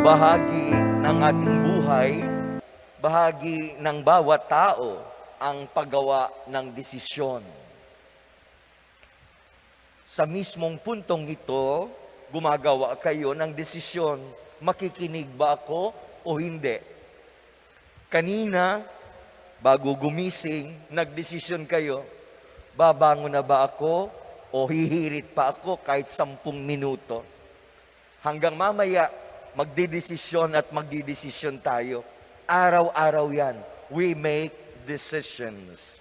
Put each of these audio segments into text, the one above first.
Bahagi ng ating buhay, bahagi ng bawat tao ang paggawa ng desisyon. Sa mismong puntong ito, gumagawa kayo ng desisyon. Makikinig ba ako o hindi? Kanina, bago gumising, nagdesisyon kayo, babangon na ba ako o hihirit pa ako kahit 10 minuto? Hanggang mamaya, magdidesisyon at magdidesisyon tayo. Araw-araw yan. We make decisions.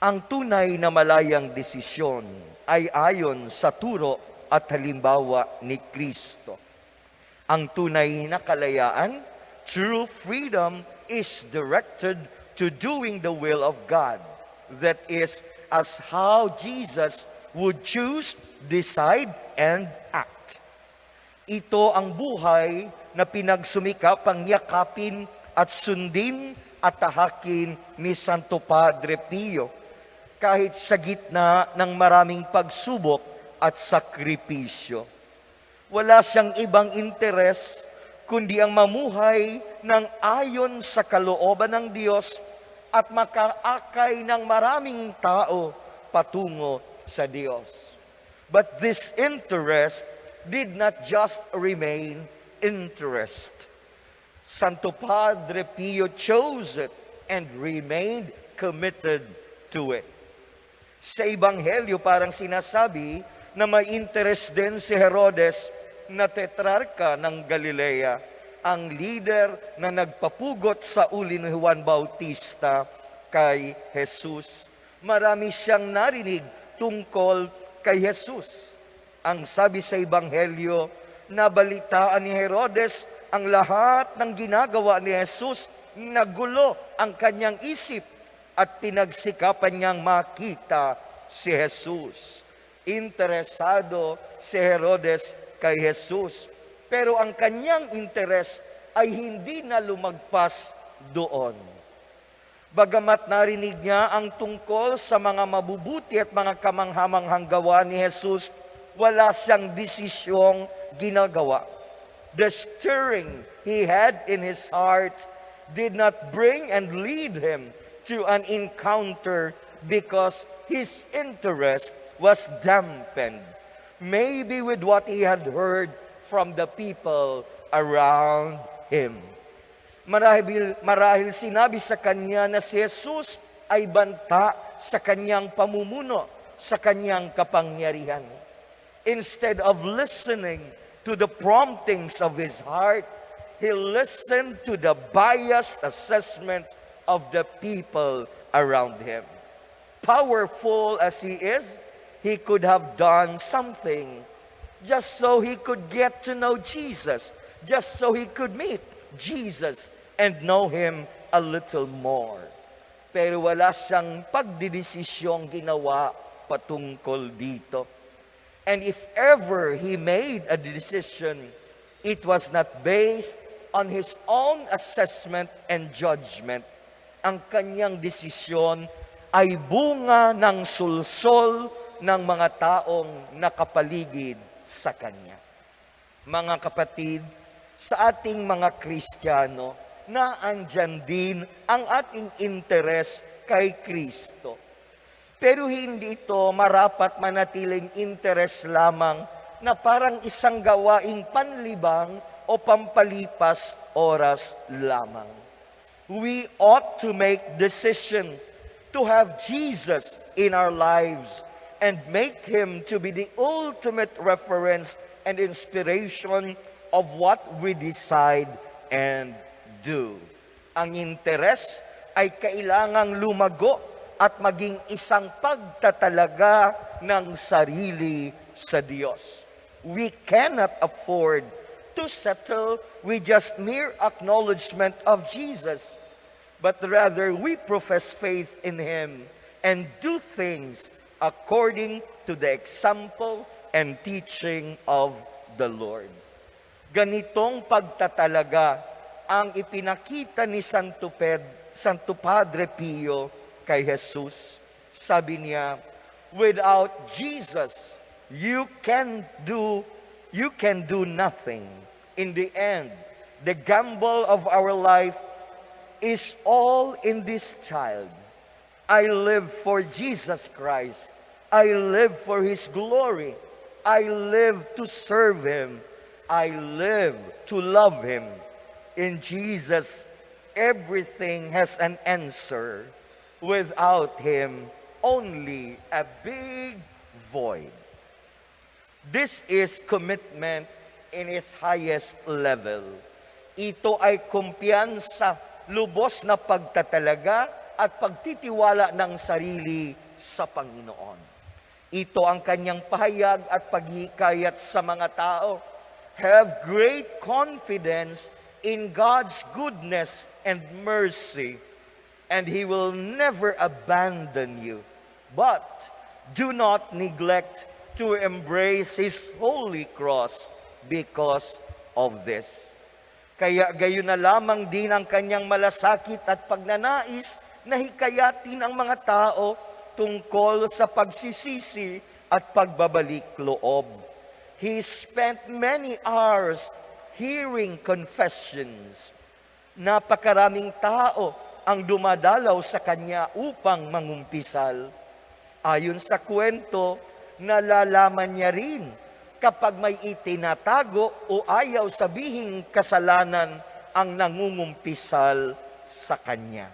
Ang tunay na malayang desisyon ay ayon sa turo at halimbawa ni Kristo. Ang tunay na kalayaan, true freedom, is directed to doing the will of God. That is, as how Jesus would choose, decide, and act. Ito ang buhay na pinagsumikapang yakapin at sundin at tahakin ni Santo Padre Pio, kahit sa gitna ng maraming pagsubok at sakripisyo. Wala siyang ibang interes kundi ang mamuhay ng ayon sa kalooban ng Diyos at makaakay ng maraming tao patungo sa Diyos. But this interest did not just remain interest. Santo Padre Pio chose it and remained committed to it. Sa Ebanghelyo parang sinasabi na may interest din si Herodes na tetrarka ng Galilea, ang leader na nagpapugot sa uli ni Juan Bautista kay Jesus. Marami siyang narinig tungkol kay Jesus. Ang sabi sa Ebanghelyo, nabalitaan ni Herodes ang lahat ng ginagawa ni Jesus, nagulo ang kanyang isip at pinagsikapan niyang makita si Jesus. Interesado si Herodes kay Jesus, pero ang kanyang interes ay hindi na lumagpas doon. Bagamat narinig niya ang tungkol sa mga mabubuti at mga kamanghamanghang gawa ni Jesus, wala siyang desisyong ginagawa. The stirring he had in his heart did not bring and lead him to an encounter because his interest was dampened, maybe with what he had heard from the people around him. Marahil sinabi sa kanya na si Jesus ay banta sa kanyang pamumuno, sa kanyang kapangyarihan. Instead of listening to the promptings of his heart, he listened to the biased assessment of the people around him. Powerful as he is, he could have done something just so he could get to know Jesus, just so he could meet Jesus and know him a little more. Pero wala siyang pagdidesisyong ginawa patungkol dito. And if ever he made a decision, it was not based on his own assessment and judgment. Ang kanyang desisyon ay bunga ng sulsol ng mga taong nakapaligid sa kanya. Mga kapatid, sa ating mga Kristiyano, na andyan din ang ating interes kay Kristo. Pero hindi ito marapat manatiling interes lamang na parang isang gawaing panlibang o pampalipas oras lamang. We ought to make decision to have Jesus in our lives and make Him to be the ultimate reference and inspiration of what we decide and do. Ang interes ay kailangang lumago at maging isang pagtatalaga ng sarili sa Diyos. We cannot afford to settle with just mere acknowledgement of Jesus, but rather we profess faith in Him and do things according to the example and teaching of the Lord. Ganitong pagtatalaga ang ipinakita ni Santo Padre Pio kay Jesus. Sabi niya, without Jesus, you can do nothing. In the end, the gamble of our life is all in this child. I live for Jesus Christ. I live for His glory. I live to serve Him. I live to love Him. In Jesus, everything has an answer. Without Him, only a big void. This is commitment in its highest level. Ito ay kumpiyansa, lubos na pagtatalaga at pagtitiwala ng sarili sa Panginoon. Ito ang kanyang pahayag at paghikayat sa mga tao. Have great confidence in God's goodness and mercy, and He will never abandon you. But do not neglect to embrace His holy cross because of this. Kaya gayon na lamang din ang kanyang malasakit at pagnanais na hikayatin ang mga tao tungkol sa pagsisisi at pagbabalik loob. He spent many hours hearing confessions. Napakaraming tao ang dumadalaw sa kanya upang mangumpisal. Ayon sa kwento, nalalaman niya rin kapag may itinatago o ayaw sabihing kasalanan ang nangungumpisal sa kanya.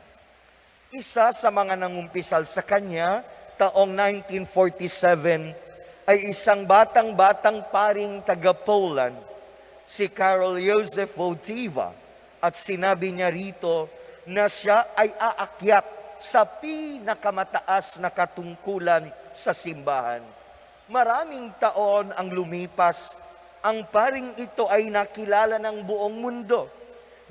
Isa sa mga nangumpisal sa kanya, taong 1947, ay isang batang paring taga-Poland, si Karol Joseph Wojtyła, at sinabi niya rito na siya ay aakyat sa pinakamataas na katungkulan sa simbahan. Maraming taon ang lumipas, ang paring ito ay nakilala ng buong mundo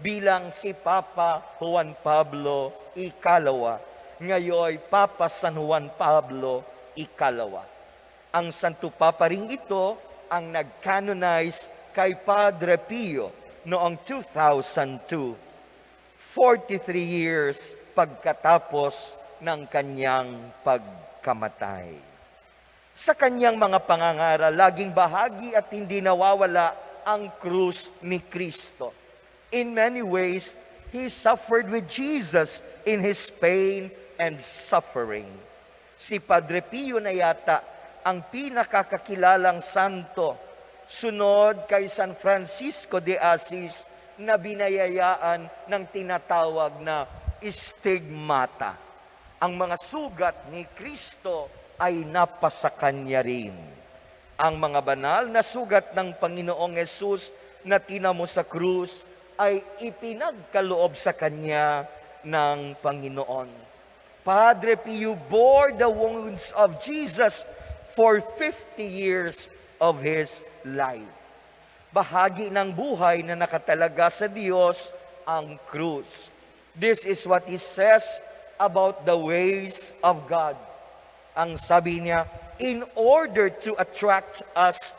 bilang si Papa Juan Pablo Ikalawa. Ngayon, Papa San Juan Pablo Ikalawa. Ang Santo Papa ring ito ang nag-canonize kay Padre Pio noong 2002, 43 years pagkatapos ng kanyang pagkamatay. Sa kanyang mga pangangaral, laging bahagi at hindi nawawala ang krus ni Kristo. In many ways, He suffered with Jesus in His pain and suffering. Si Padre Pio na yata ang pinakakakilalang santo, sunod kay San Francisco de Assis, na binayayaan ng tinatawag na stigmata. Ang mga sugat ni Kristo ay napasa kanya rin. Ang mga banal na sugat ng Panginoong Yesus na tinamo sa krus ay ipinagkaloob sa kanya ng Panginoon. Padre Pio bore the wounds of Jesus for 50 years of his life. Bahagi ng buhay na nakatalaga sa Diyos ang krus. This is what he says about the ways of God. Ang sabi niya, in order to attract us,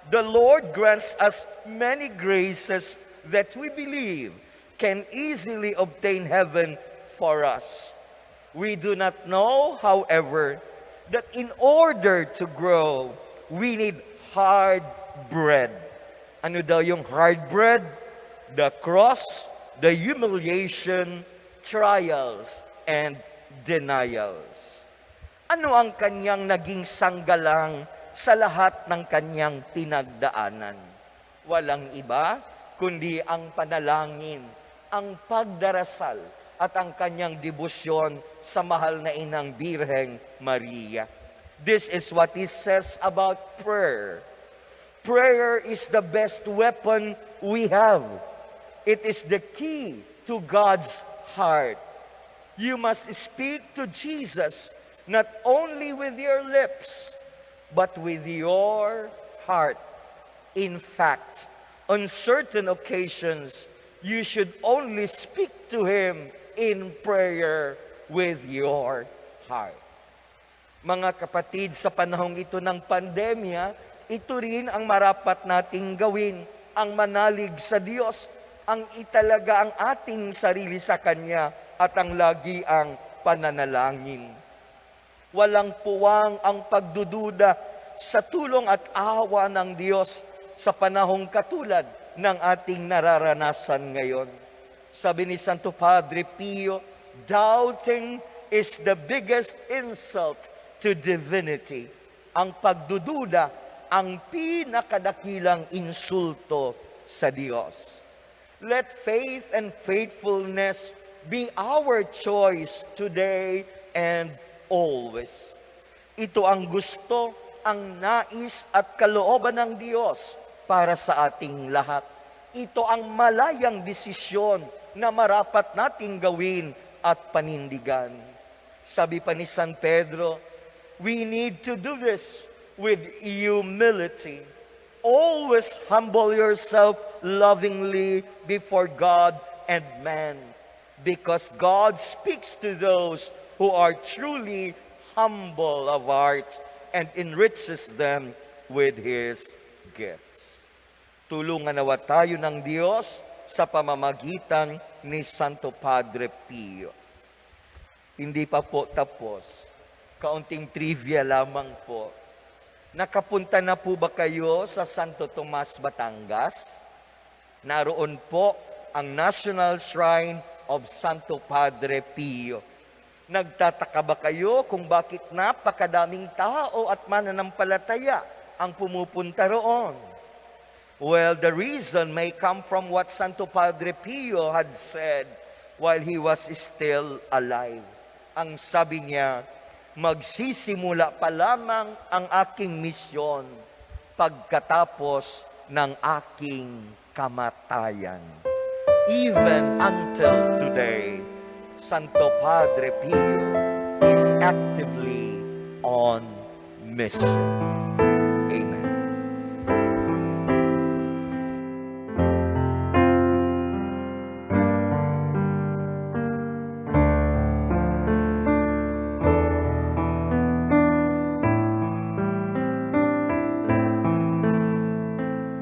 the Lord grants us many graces that we believe can easily obtain heaven for us. We do not know, however, that in order to grow, we need hard bread. Ano daw yung hard bread? The cross, the humiliation, trials, and denials. Ano ang kanyang naging sanggalang sa lahat ng kanyang pinagdaanan? Walang iba, kundi ang panalangin, ang pagdarasal, at ang kanyang debosyon sa mahal na inang Birheng Maria. This is what he says about prayer. Prayer is the best weapon we have. It is the key to God's heart. You must speak to Jesus not only with your lips, but with your heart. In fact, on certain occasions, you should only speak to Him in prayer with your heart. Mga kapatid, sa panahong ito ng pandemya, ito rin ang marapat nating gawin, ang manalig sa Diyos, ang italaga ang ating sarili sa Kanya, at ang lagi ang pananalangin. Walang puwang ang pagdududa sa tulong at awa ng Diyos sa panahong katulad ng ating nararanasan ngayon. Sabi ni Santo Padre Pio, doubting is the biggest insult to divinity. Ang pagdududa, ang pinakadakilang insulto sa Diyos. Let faith and faithfulness be our choice today and always. Ito ang gusto, ang nais at kalooban ng Diyos para sa ating lahat. Ito ang malayang desisyon na marapat nating gawin at panindigan. Sabi pa ni San Pedro, we need to do this with humility. Always humble yourself lovingly before God and man, because God speaks to those who are truly humble of heart and enriches them with His gifts. Tulungan nawa tayo ng Diyos sa pamamagitan ni Santo Padre Pio. Hindi pa po tapos. Kaunting trivia lamang po. Nakapunta na po ba kayo sa Santo Tomas, Batangas? Naroon po ang National Shrine of Santo Padre Pio. Nagtataka ba kayo kung bakit napakadaming tao at mananampalataya ang pumupunta roon? Well, the reason may come from what Santo Padre Pio had said while he was still alive. Ang sabi niya, magsisimula pa lamang ang aking misyon pagkatapos ng aking kamatayan. Even until today, Santo Padre Pio is actively on mission. Amen.